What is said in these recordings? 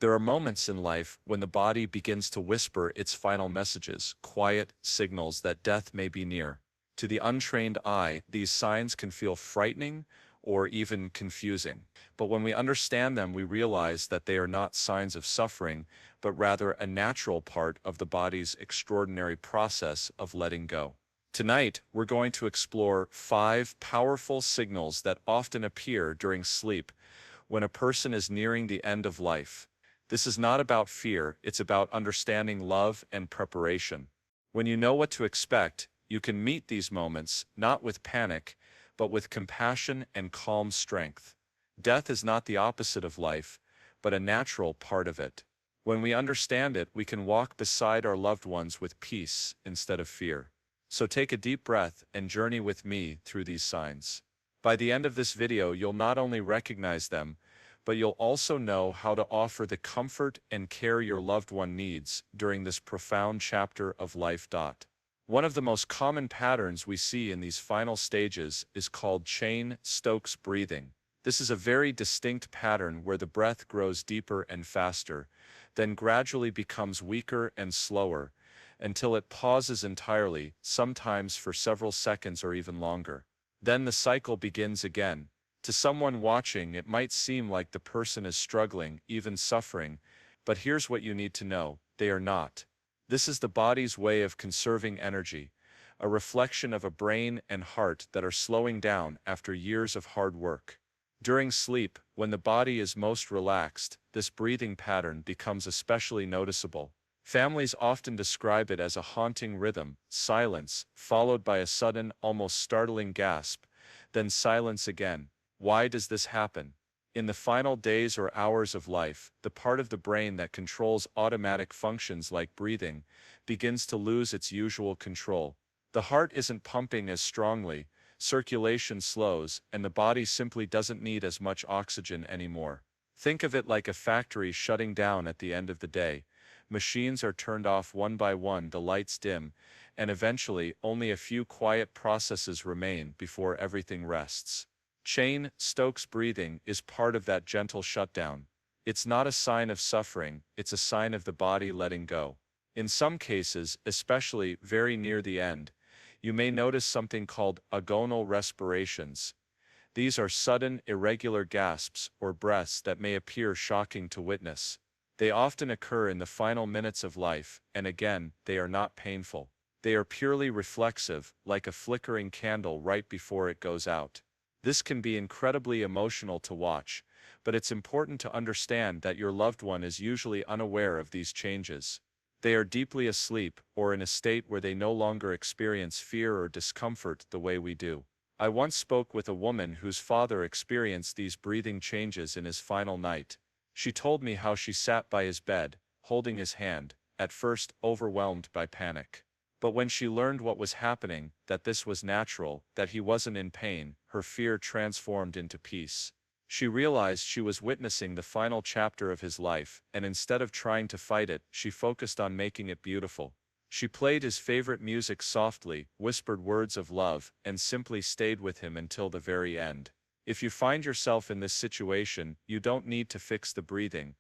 There are moments in life when the body begins to whisper its final messages, quiet signals that death may be near. To the untrained eye, these signs can feel frightening or even confusing. But when we understand them, we realize that they are not signs of suffering, but rather a natural part of the body's extraordinary process of letting go. Tonight, we're going to explore 5 powerful signals that often appear during sleep when a person is nearing the end of life. This is not about fear, it's about understanding love and preparation. When you know what to expect, you can meet these moments, not with panic, but with compassion and calm strength. Death is not the opposite of life, but a natural part of it. When we understand it, we can walk beside our loved ones with peace instead of fear. So take a deep breath and journey with me through these signs. By the end of this video, you'll not only recognize them, but you'll also know how to offer the comfort and care your loved one needs during this profound chapter of life. One of the most common patterns we see in these final stages is called Cheyne-Stokes breathing. This is a very distinct pattern where the breath grows deeper and faster, then gradually becomes weaker and slower, until it pauses entirely, sometimes for several seconds or even longer. Then the cycle begins again. To someone watching, it might seem like the person is struggling, even suffering, but here's what you need to know: they are not. This is the body's way of conserving energy, a reflection of a brain and heart that are slowing down after years of hard work. During sleep, when the body is most relaxed, this breathing pattern becomes especially noticeable. Families often describe it as a haunting rhythm: silence, followed by a sudden, almost startling gasp, then silence again. Why does this happen? In the final days or hours of life, the part of the brain that controls automatic functions like breathing begins to lose its usual control. The heart isn't pumping as strongly, circulation slows, and the body simply doesn't need as much oxygen anymore. Think of it like a factory shutting down at the end of the day. Machines are turned off one by one, the lights dim, and eventually only a few quiet processes remain before everything rests. Cheyne-Stokes breathing is part of that gentle shutdown. It's not a sign of suffering, it's a sign of the body letting go. In some cases, especially very near the end, you may notice something called agonal respirations. These are sudden, irregular gasps or breaths that may appear shocking to witness. They often occur in the final minutes of life, and again, they are not painful. They are purely reflexive, like a flickering candle right before it goes out. This can be incredibly emotional to watch, but it's important to understand that your loved one is usually unaware of these changes. They are deeply asleep, or in a state where they no longer experience fear or discomfort the way we do. I once spoke with a woman whose father experienced these breathing changes in his final night. She told me how she sat by his bed, holding his hand, at first overwhelmed by panic. But when she learned what was happening, that this was natural, that he wasn't in pain, her fear transformed into peace. She realized she was witnessing the final chapter of his life, and instead of trying to fight it, she focused on making it beautiful. She played his favorite music softly, whispered words of love, and simply stayed with him until the very end. If you find yourself in this situation, you don't need to fix the breathing.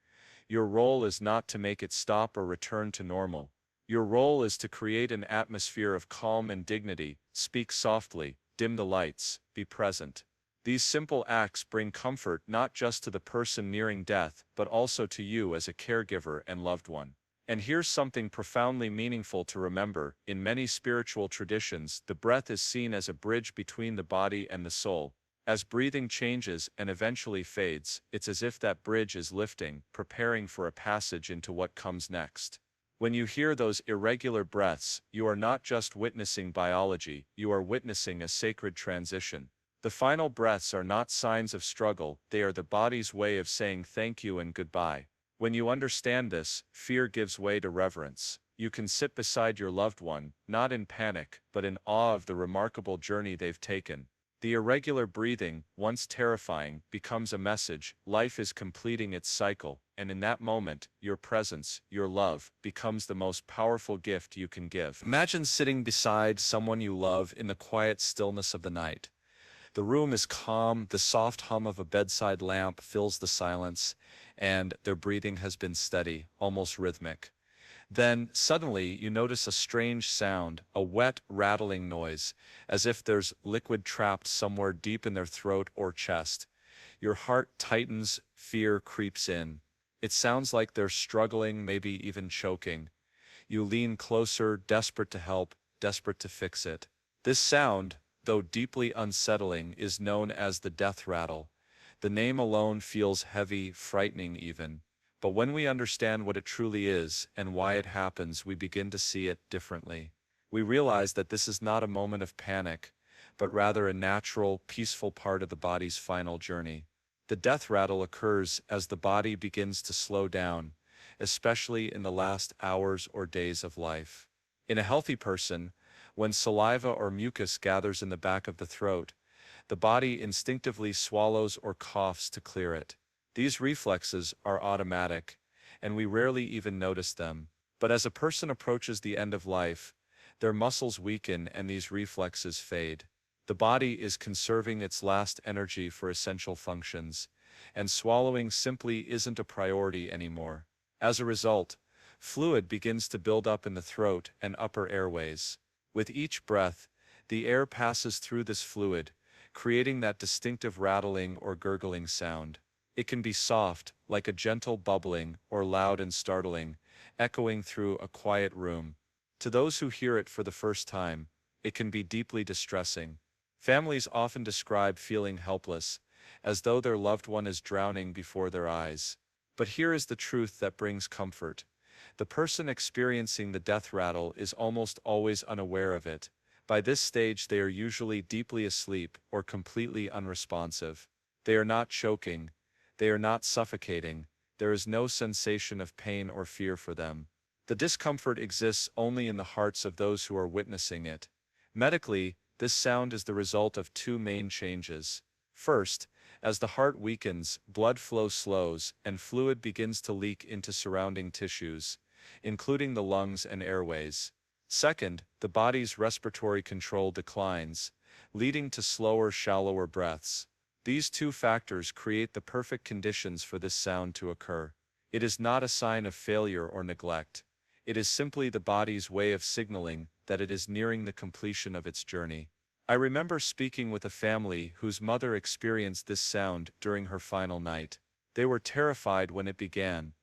Your role is not to make it stop or return to normal. Your role is to create an atmosphere of calm and dignity. Speak softly, dim the lights, be present. These simple acts bring comfort not just to the person nearing death, but also to you as a caregiver and loved one. And here's something profoundly meaningful to remember: in many spiritual traditions, the breath is seen as a bridge between the body and the soul. As breathing changes and eventually fades, it's as if that bridge is lifting, preparing for a passage into what comes next. When you hear those irregular breaths, you are not just witnessing biology, you are witnessing a sacred transition. The final breaths are not signs of struggle, they are the body's way of saying thank you and goodbye. When you understand this, fear gives way to reverence. You can sit beside your loved one, not in panic, but in awe of the remarkable journey they've taken. The irregular breathing, once terrifying, becomes a message: life is completing its cycle, and in that moment, your presence, your love, becomes the most powerful gift you can give. Imagine sitting beside someone you love in the quiet stillness of the night. The room is calm, the soft hum of a bedside lamp fills the silence, and their breathing has been steady, almost rhythmic. Then, suddenly, you notice a strange sound, a wet, rattling noise, as if there's liquid trapped somewhere deep in their throat or chest. Your heart tightens, fear creeps in. It sounds like they're struggling, maybe even choking. You lean closer, desperate to help, desperate to fix it. This sound, though deeply unsettling, is known as the death rattle. The name alone feels heavy, frightening even. But when we understand what it truly is and why it happens, we begin to see it differently. We realize that this is not a moment of panic, but rather a natural, peaceful part of the body's final journey. The death rattle occurs as the body begins to slow down, especially in the last hours or days of life. In a healthy person, when saliva or mucus gathers in the back of the throat, the body instinctively swallows or coughs to clear it. These reflexes are automatic, and we rarely even notice them. But as a person approaches the end of life, their muscles weaken and these reflexes fade. The body is conserving its last energy for essential functions, and swallowing simply isn't a priority anymore. As a result, fluid begins to build up in the throat and upper airways. With each breath, the air passes through this fluid, creating that distinctive rattling or gurgling sound. It can be soft, like a gentle bubbling, or loud and startling, echoing through a quiet room. To those who hear it for the first time, it can be deeply distressing. Families often describe feeling helpless, as though their loved one is drowning before their eyes. But here is the truth that brings comfort. The person experiencing the death rattle is almost always unaware of it. By this stage, they are usually deeply asleep or completely unresponsive. They are not choking. They are not suffocating. There is no sensation of pain or fear for them. The discomfort exists only in the hearts of those who are witnessing it. Medically, this sound is the result of two main changes. First, as the heart weakens, blood flow slows, and fluid begins to leak into surrounding tissues, including the lungs and airways. Second, the body's respiratory control declines, leading to slower, shallower breaths. These two factors create the perfect conditions for this sound to occur. It is not a sign of failure or neglect. It is simply the body's way of signaling that it is nearing the completion of its journey. I remember speaking with a family whose mother experienced this sound during her final night. They were terrified when it began,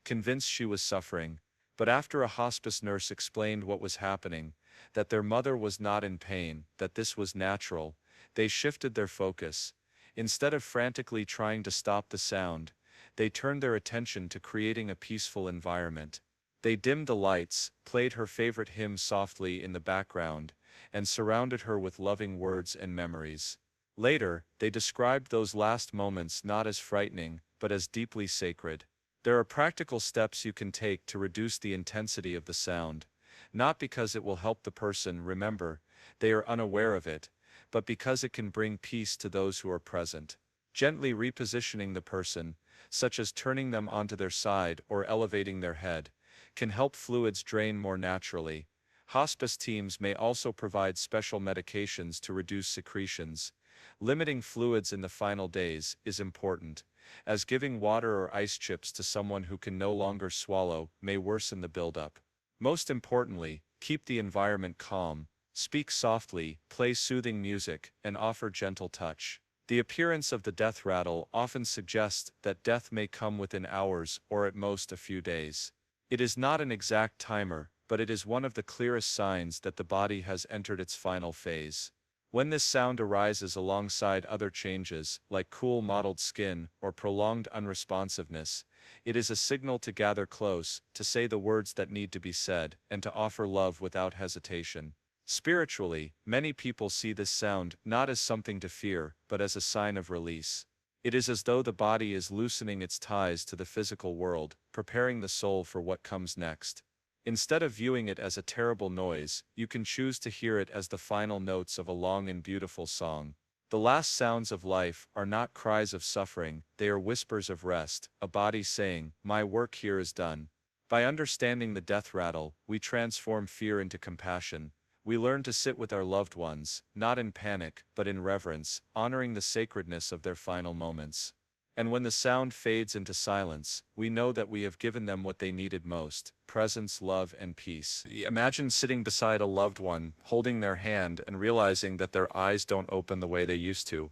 convinced she was suffering, but after a hospice nurse explained what was happening, that their mother was not in pain, that this was natural, they shifted their focus. Instead of frantically trying to stop the sound, they turned their attention to creating a peaceful environment. They dimmed the lights, played her favorite hymn softly in the background, and surrounded her with loving words and memories. Later, they described those last moments not as frightening, but as deeply sacred. There are practical steps you can take to reduce the intensity of the sound, not because it will help the person remember they are unaware of it, but because it can bring peace to those who are present. Gently repositioning the person, such as turning them onto their side or elevating their head, can help fluids drain more naturally. Hospice teams may also provide special medications to reduce secretions. Limiting fluids in the final days is important, as giving water or ice chips to someone who can no longer swallow may worsen the buildup. Most importantly, keep the environment calm, speak softly, play soothing music, and offer gentle touch. The appearance of the death rattle often suggests that death may come within hours or at most a few days. It is not an exact timer, but it is one of the clearest signs that the body has entered its final phase. When this sound arises alongside other changes, like cool mottled skin or prolonged unresponsiveness, it is a signal to gather close, to say the words that need to be said, and to offer love without hesitation. Spiritually, many people see this sound not as something to fear, but as a sign of release. It is as though the body is loosening its ties to the physical world, preparing the soul for what comes next. Instead of viewing it as a terrible noise, you can choose to hear it as the final notes of a long and beautiful song. The last sounds of life are not cries of suffering, they are whispers of rest, a body saying, "My work here is done." By understanding the death rattle, we transform fear into compassion, We learn to sit with our loved ones, not in panic, but in reverence, honoring the sacredness of their final moments. And when the sound fades into silence, we know that we have given them what they needed most: presence, love, and peace. Imagine sitting beside a loved one, holding their hand, and realizing that their eyes don't open the way they used to.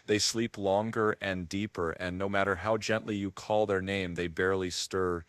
They sleep longer and deeper, and no matter how gently you call their name, they barely stir.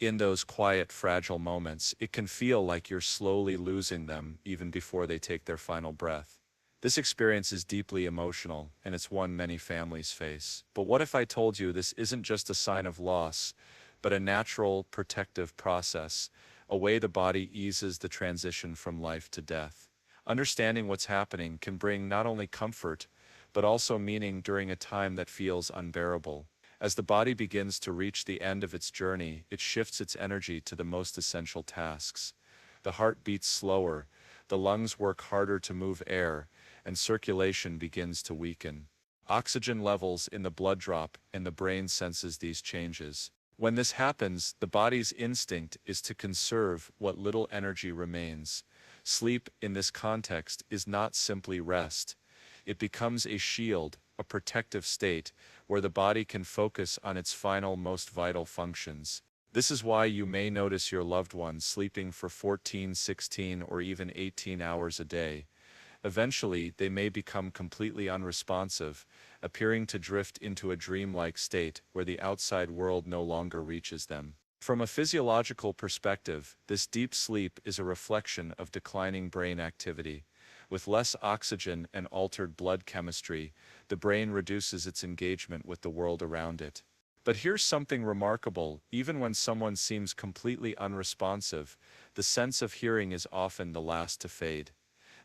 In those quiet, fragile moments, it can feel like you're slowly losing them even before they take their final breath. This experience is deeply emotional, and it's one many families face. But what if I told you this isn't just a sign of loss, but a natural, protective process, a way the body eases the transition from life to death? Understanding what's happening can bring not only comfort, but also meaning during a time that feels unbearable. As the body begins to reach the end of its journey, it shifts its energy to the most essential tasks. The heart beats slower, the lungs work harder to move air, and circulation begins to weaken. Oxygen levels in the blood drop, and the brain senses these changes. When this happens, the body's instinct is to conserve what little energy remains. Sleep, in this context, is not simply rest. It becomes a shield, a protective state, where the body can focus on its final, most vital functions. This is why you may notice your loved ones sleeping for 14, 16, or even 18 hours a day. Eventually, they may become completely unresponsive, appearing to drift into a dreamlike state where the outside world no longer reaches them. From a physiological perspective, this deep sleep is a reflection of declining brain activity. With less oxygen and altered blood chemistry, the brain reduces its engagement with the world around it. But here's something remarkable: even when someone seems completely unresponsive, the sense of hearing is often the last to fade.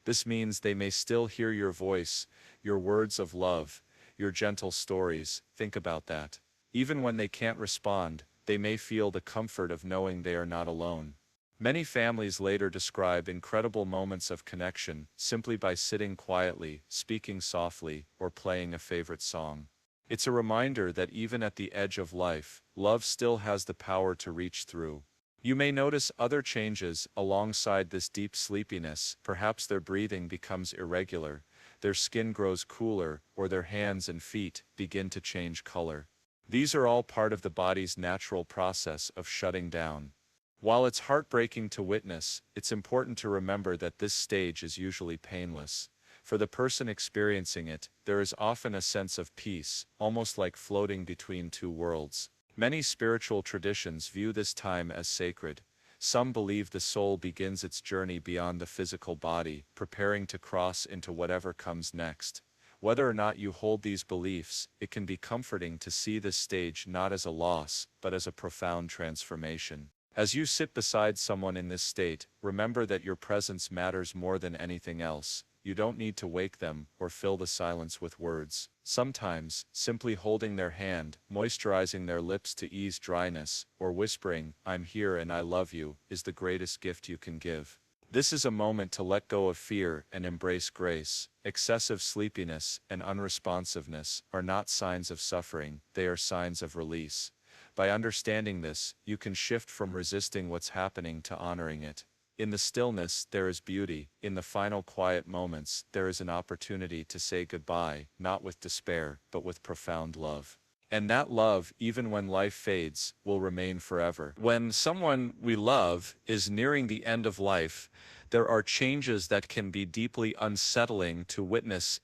This means they may still hear your voice, your words of love, your gentle stories. Think about that. Even when they can't respond, they may feel the comfort of knowing they are not alone. Many families later describe incredible moments of connection simply by sitting quietly, speaking softly, or playing a favorite song. It's a reminder that even at the edge of life, love still has the power to reach through. You may notice other changes alongside this deep sleepiness. Perhaps their breathing becomes irregular, their skin grows cooler, or their hands and feet begin to change color. These are all part of the body's natural process of shutting down. While it's heartbreaking to witness, it's important to remember that this stage is usually painless. For the person experiencing it, there is often a sense of peace, almost like floating between two worlds. Many spiritual traditions view this time as sacred. Some believe the soul begins its journey beyond the physical body, preparing to cross into whatever comes next. Whether or not you hold these beliefs, it can be comforting to see this stage not as a loss, but as a profound transformation. As you sit beside someone in this state, remember that your presence matters more than anything else. You don't need to wake them or fill the silence with words. Sometimes, simply holding their hand, moisturizing their lips to ease dryness, or whispering, "I'm here and I love you," is the greatest gift you can give. This is a moment to let go of fear and embrace grace. Excessive sleepiness and unresponsiveness are not signs of suffering, they are signs of release. By understanding this, you can shift from resisting what's happening to honoring it. In the stillness, there is beauty. In the final quiet moments, there is an opportunity to say goodbye, not with despair, but with profound love. And that love, even when life fades, will remain forever. When someone we love is nearing the end of life, there are changes that can be deeply unsettling to witness.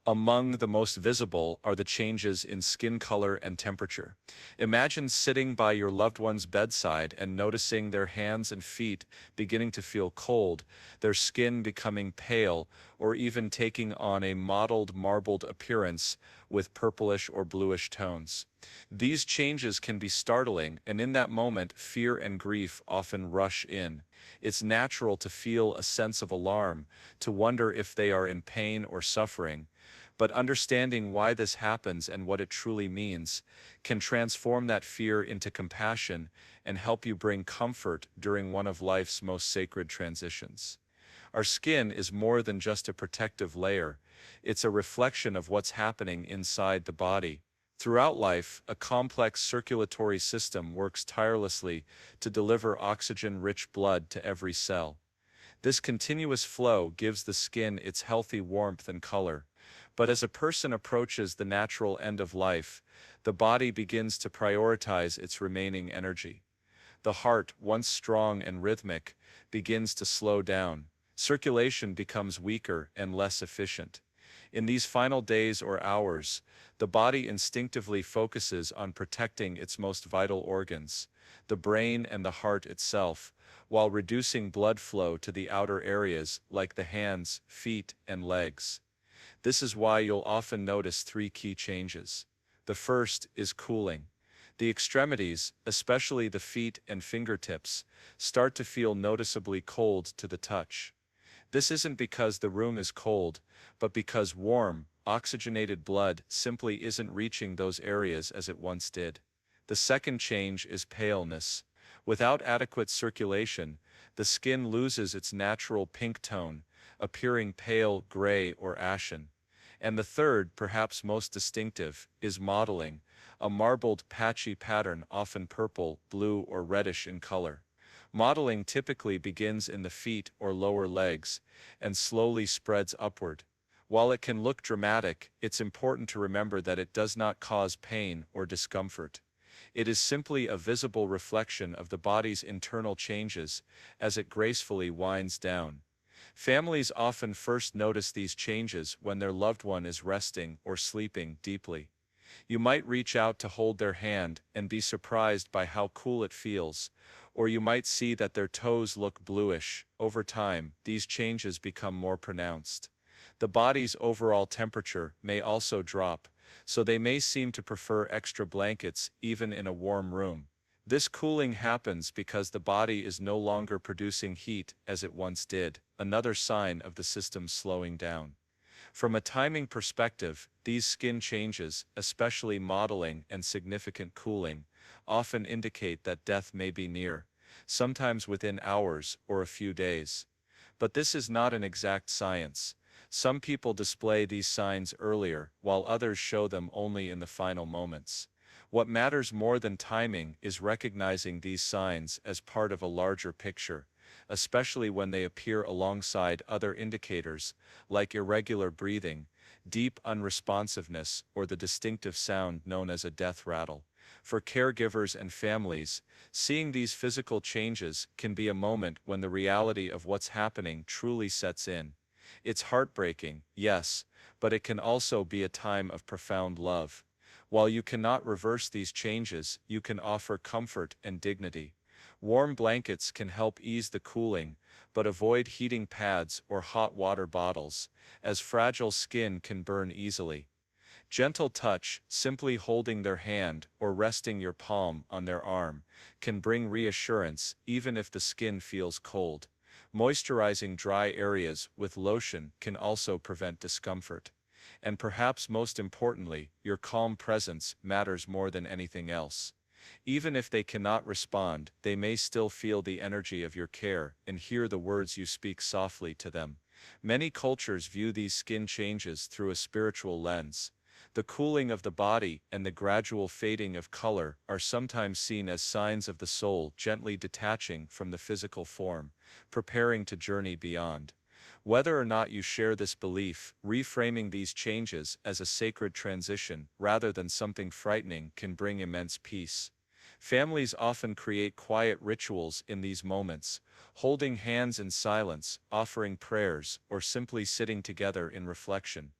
Among the most visible are the changes in skin color and temperature. Imagine sitting by your loved one's bedside and noticing their hands and feet beginning to feel cold, their skin becoming pale, or even taking on a mottled, marbled appearance with purplish or bluish tones. These changes can be startling, and in that moment, fear and grief often rush in. It's natural to feel a sense of alarm, to wonder if they are in pain or suffering. But understanding why this happens and what it truly means can transform that fear into compassion and help you bring comfort during one of life's most sacred transitions. Our skin is more than just a protective layer, it's a reflection of what's happening inside the body. Throughout life, a complex circulatory system works tirelessly to deliver oxygen-rich blood to every cell. This continuous flow gives the skin its healthy warmth and color. But as a person approaches the natural end of life, the body begins to prioritize its remaining energy. The heart, once strong and rhythmic, begins to slow down. Circulation becomes weaker and less efficient. In these final days or hours, the body instinctively focuses on protecting its most vital organs, the brain and the heart itself, while reducing blood flow to the outer areas like the hands, feet, and legs. This is why you'll often notice three key changes. The first is cooling. The extremities, especially the feet and fingertips, start to feel noticeably cold to the touch. This isn't because the room is cold, but because warm, oxygenated blood simply isn't reaching those areas as it once did. The second change is paleness. Without adequate circulation, the skin loses its natural pink tone, appearing pale, gray, or ashen. And the third, perhaps most distinctive, is mottling, a marbled, patchy pattern often purple, blue, or reddish in color. Mottling typically begins in the feet or lower legs, and slowly spreads upward. While it can look dramatic, it's important to remember that it does not cause pain or discomfort. It is simply a visible reflection of the body's internal changes as it gracefully winds down. Families often first notice these changes when their loved one is resting or sleeping deeply. You might reach out to hold their hand and be surprised by how cool it feels, or you might see that their toes look bluish. Over time, these changes become more pronounced. The body's overall temperature may also drop, so they may seem to prefer extra blankets even in a warm room. This cooling happens because the body is no longer producing heat as it once did, another sign of the system slowing down. From a timing perspective, these skin changes, especially mottling and significant cooling, often indicate that death may be near, sometimes within hours or a few days. But this is not an exact science. Some people display these signs earlier, while others show them only in the final moments. What matters more than timing is recognizing these signs as part of a larger picture, especially when they appear alongside other indicators, like irregular breathing, deep unresponsiveness, or the distinctive sound known as a death rattle. For caregivers and families, seeing these physical changes can be a moment when the reality of what's happening truly sets in. It's heartbreaking, yes, but it can also be a time of profound love. While you cannot reverse these changes, you can offer comfort and dignity. Warm blankets can help ease the cooling, but avoid heating pads or hot water bottles, as fragile skin can burn easily. Gentle touch, simply holding their hand or resting your palm on their arm, can bring reassurance even if the skin feels cold. Moisturizing dry areas with lotion can also prevent discomfort. And perhaps most importantly, your calm presence matters more than anything else. Even if they cannot respond, they may still feel the energy of your care and hear the words you speak softly to them. Many cultures view these skin changes through a spiritual lens. The cooling of the body and the gradual fading of color are sometimes seen as signs of the soul gently detaching from the physical form, preparing to journey beyond. Whether or not you share this belief, reframing these changes as a sacred transition rather than something frightening can bring immense peace. Families often create quiet rituals in these moments, holding hands in silence, offering prayers, or simply sitting together in reflection.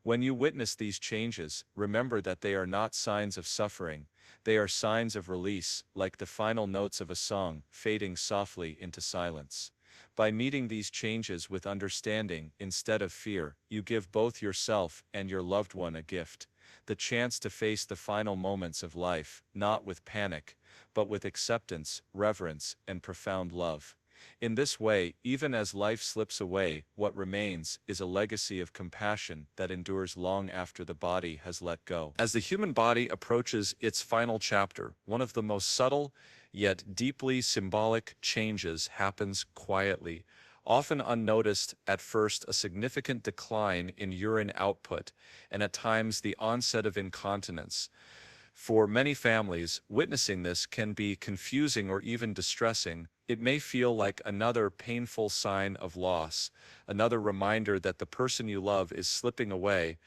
When you witness these changes, remember that they are not signs of suffering, they are signs of release, like the final notes of a song fading softly into silence. By meeting these changes with understanding instead of fear, you give both yourself and your loved one a gift, the chance to face the final moments of life, not with panic, but with acceptance, reverence, and profound love. In this way, even as life slips away, what remains is a legacy of compassion that endures long after the body has let go. As the human body approaches its final chapter, one of the most subtle, yet deeply symbolic changes happens quietly, often unnoticed at first. A significant decline in urine output, and at times the onset of incontinence. For many families, witnessing this can be confusing or even distressing. It may feel like another painful sign of loss, another reminder that the person you love is slipping away.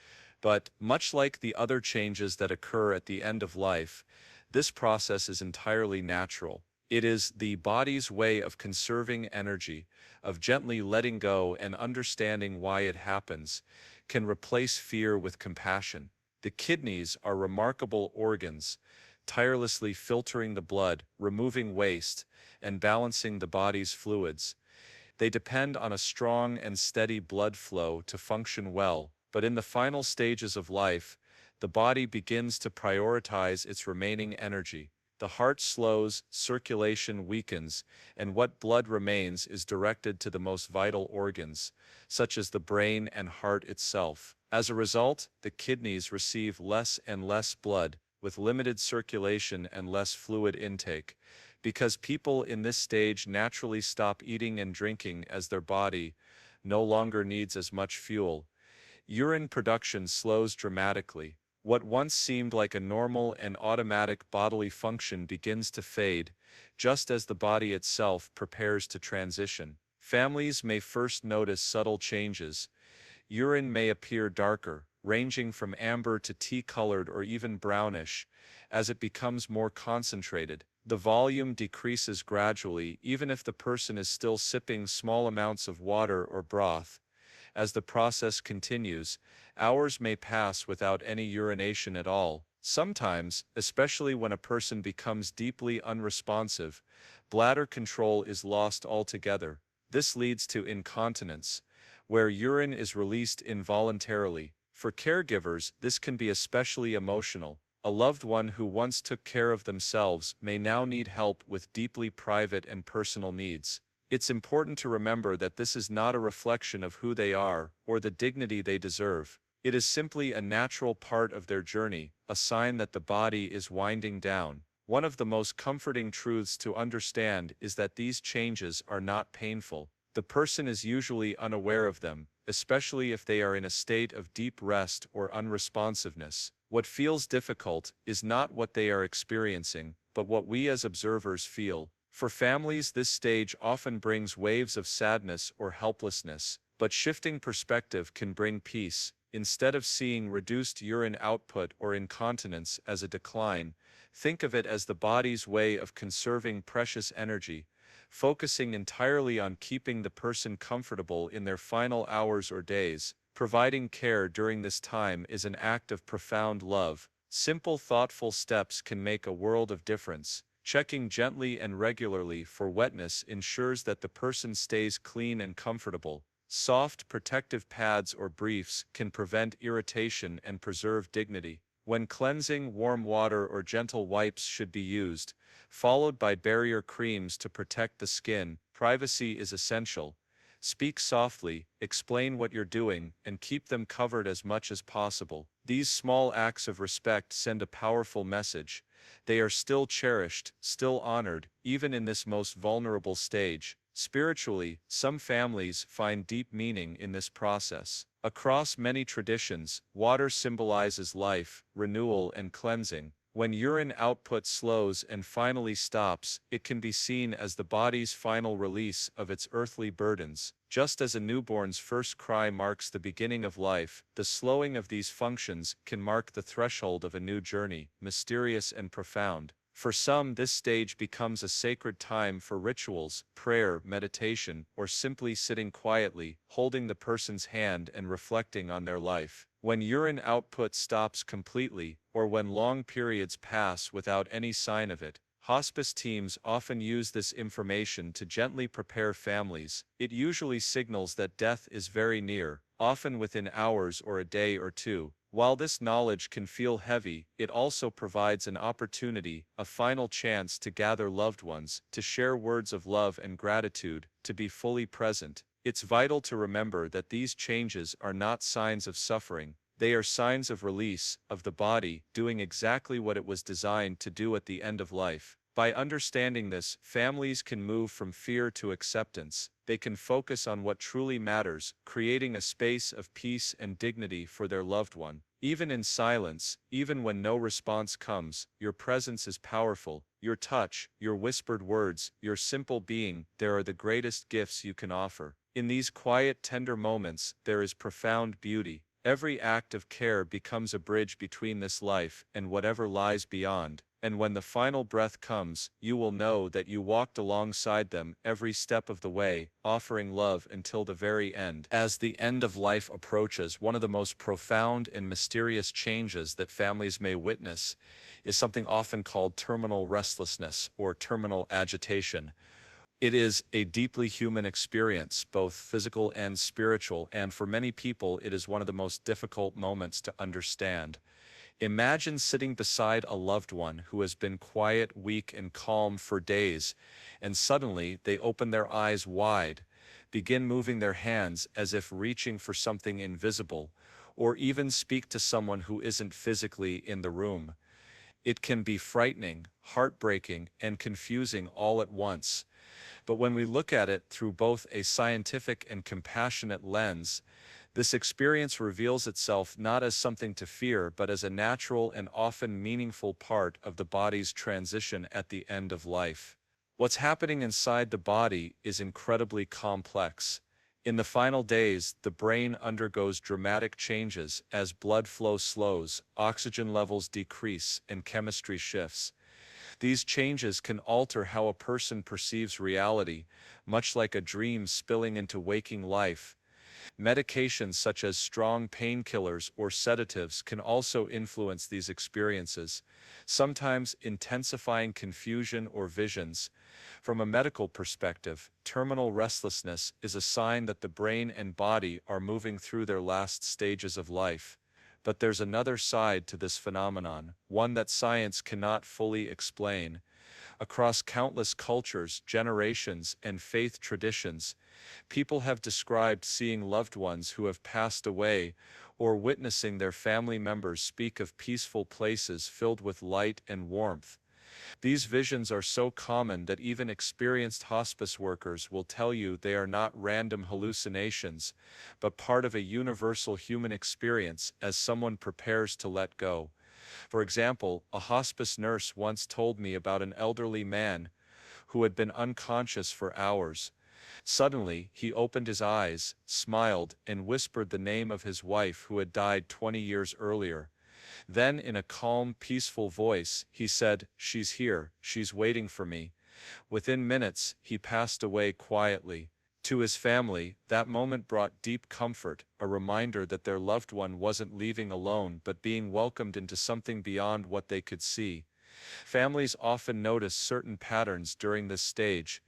But much like the other changes that occur at the end of life, this process is entirely natural. It is the body's way of conserving energy, of gently letting go and understanding why it happens, can replace fear with compassion. The kidneys are remarkable organs, tirelessly filtering the blood, removing waste, and balancing the body's fluids. They depend on a strong and steady blood flow to function well, but in the final stages of life, the body begins to prioritize its remaining energy. The heart slows, circulation weakens, and what blood remains is directed to the most vital organs, such as the brain and heart itself. As a result, the kidneys receive less and less blood, with limited circulation and less fluid intake, because people in this stage naturally stop eating and drinking as their body no longer needs as much fuel. Urine production slows dramatically. What once seemed like a normal and automatic bodily function begins to fade, just as the body itself prepares to transition. Families may first notice subtle changes. Urine may appear darker, ranging from amber to tea-colored or even brownish, as it becomes more concentrated. The volume decreases gradually, even if the person is still sipping small amounts of water or broth. As the process continues, hours may pass without any urination at all. Sometimes, especially when a person becomes deeply unresponsive, bladder control is lost altogether. This leads to incontinence, where urine is released involuntarily. For caregivers, this can be especially emotional. A loved one who once took care of themselves may now need help with deeply private and personal needs. It's important to remember that this is not a reflection of who they are or the dignity they deserve. It is simply a natural part of their journey, a sign that the body is winding down. One of the most comforting truths to understand is that these changes are not painful. The person is usually unaware of them, especially if they are in a state of deep rest or unresponsiveness. What feels difficult is not what they are experiencing, but what we as observers feel. For families, this stage often brings waves of sadness or helplessness, but shifting perspective can bring peace. Instead of seeing reduced urine output or incontinence as a decline, think of it as the body's way of conserving precious energy, focusing entirely on keeping the person comfortable in their final hours or days. Providing care during this time is an act of profound love. Simple, thoughtful steps can make a world of difference. Checking gently and regularly for wetness ensures that the person stays clean and comfortable. Soft, protective pads or briefs can prevent irritation and preserve dignity. When cleansing, warm water or gentle wipes should be used, followed by barrier creams to protect the skin. Privacy is essential. Speak softly, explain what you're doing, and keep them covered as much as possible. These small acts of respect send a powerful message. They are still cherished, still honored, even in this most vulnerable stage. Spiritually, some families find deep meaning in this process. Across many traditions, water symbolizes life, renewal, and cleansing. When urine output slows and finally stops, it can be seen as the body's final release of its earthly burdens. Just as a newborn's first cry marks the beginning of life, the slowing of these functions can mark the threshold of a new journey, mysterious and profound. For some, this stage becomes a sacred time for rituals, prayer, meditation, or simply sitting quietly, holding the person's hand and reflecting on their life. When urine output stops completely, or when long periods pass without any sign of it, hospice teams often use this information to gently prepare families. It usually signals that death is very near, often within hours or a day or two. While this knowledge can feel heavy, it also provides an opportunity, a final chance to gather loved ones, to share words of love and gratitude, to be fully present. It's vital to remember that these changes are not signs of suffering. They are signs of release, of the body doing exactly what it was designed to do at the end of life. By understanding this, families can move from fear to acceptance. They can focus on what truly matters, creating a space of peace and dignity for their loved one. Even in silence, even when no response comes, your presence is powerful. Your touch, your whispered words, your simple being, there are the greatest gifts you can offer. In these quiet, tender moments, there is profound beauty. Every act of care becomes a bridge between this life and whatever lies beyond, and when the final breath comes, you will know that you walked alongside them every step of the way, offering love until the very end. As the end of life approaches, one of the most profound and mysterious changes that families may witness is something often called terminal restlessness or terminal agitation. It is a deeply human experience, both physical and spiritual, and for many people it is one of the most difficult moments to understand. Imagine sitting beside a loved one who has been quiet, weak, and calm for days, and suddenly they open their eyes wide, begin moving their hands as if reaching for something invisible, or even speak to someone who isn't physically in the room. It can be frightening, heartbreaking, and confusing all at once. But when we look at it through both a scientific and compassionate lens, this experience reveals itself not as something to fear but as a natural and often meaningful part of the body's transition at the end of life. What's happening inside the body is incredibly complex. In the final days, the brain undergoes dramatic changes as blood flow slows, oxygen levels decrease, and chemistry shifts. These changes can alter how a person perceives reality, much like a dream spilling into waking life. Medications such as strong painkillers or sedatives can also influence these experiences, sometimes intensifying confusion or visions. From a medical perspective, terminal restlessness is a sign that the brain and body are moving through their last stages of life. But there's another side to this phenomenon, one that science cannot fully explain. Across countless cultures, generations, and faith traditions, people have described seeing loved ones who have passed away or witnessing their family members speak of peaceful places filled with light and warmth. These visions are so common that even experienced hospice workers will tell you they are not random hallucinations, but part of a universal human experience as someone prepares to let go. For example, a hospice nurse once told me about an elderly man who had been unconscious for hours. Suddenly, he opened his eyes, smiled, and whispered the name of his wife who had died 20 years earlier. Then, in a calm, peaceful voice, he said, "She's here, she's waiting for me." Within minutes, he passed away quietly. To his family, that moment brought deep comfort, a reminder that their loved one wasn't leaving alone but being welcomed into something beyond what they could see. Families often notice certain patterns during this stage.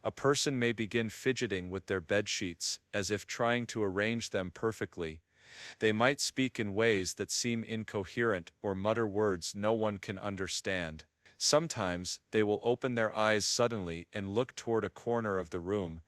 A person may begin fidgeting with their bed sheets, as if trying to arrange them perfectly. They might speak in ways that seem incoherent or mutter words no one can understand. Sometimes, they will open their eyes suddenly and look toward a corner of the room,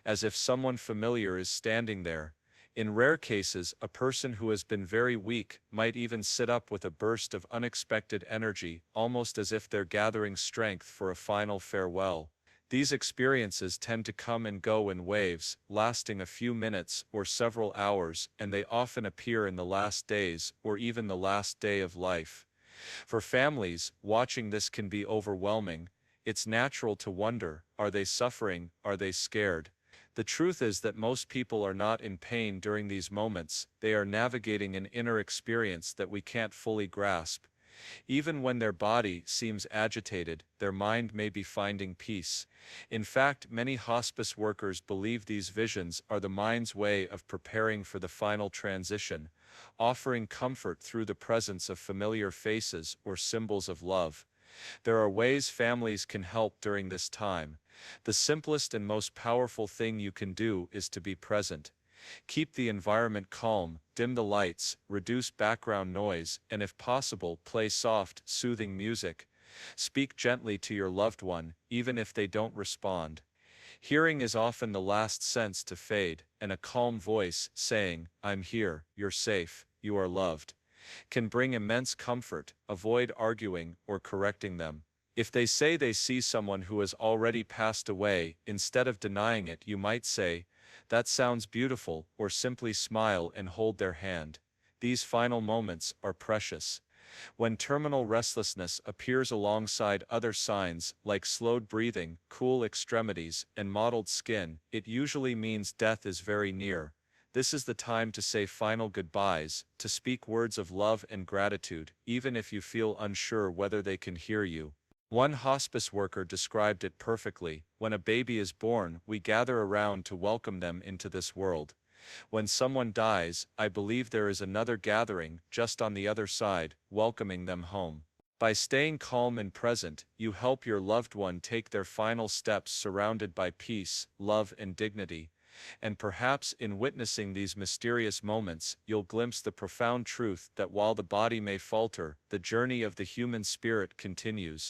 as if someone familiar is standing there. In rare cases, a person who has been very weak might even sit up with a burst of unexpected energy, almost as if they're gathering strength for a final farewell. These experiences tend to come and go in waves, lasting a few minutes or several hours, and they often appear in the last days or even the last day of life. For families, watching this can be overwhelming. It's natural to wonder, are they suffering, are they scared? The truth is that most people are not in pain during these moments, they are navigating an inner experience that we can't fully grasp. Even when their body seems agitated, their mind may be finding peace. In fact, many hospice workers believe these visions are the mind's way of preparing for the final transition, offering comfort through the presence of familiar faces or symbols of love. There are ways families can help during this time. The simplest and most powerful thing you can do is to be present. Keep the environment calm, dim the lights, reduce background noise, and if possible, play soft, soothing music. Speak gently to your loved one, even if they don't respond. Hearing is often the last sense to fade, and a calm voice saying, "I'm here, you're safe, you are loved," can bring immense comfort. Avoid arguing or correcting them. If they say they see someone who has already passed away, instead of denying it, you might say, "That sounds beautiful," or simply smile and hold their hand. These final moments are precious. When terminal restlessness appears alongside other signs like slowed breathing, cool extremities, and mottled skin, it usually means death is very near. This is the time to say final goodbyes, to speak words of love and gratitude, even if you feel unsure whether they can hear you. One hospice worker described it perfectly: when a baby is born, we gather around to welcome them into this world. When someone dies, I believe there is another gathering, just on the other side, welcoming them home. By staying calm and present, you help your loved one take their final steps surrounded by peace, love, and dignity. And perhaps in witnessing these mysterious moments, you'll glimpse the profound truth that while the body may falter, the journey of the human spirit continues.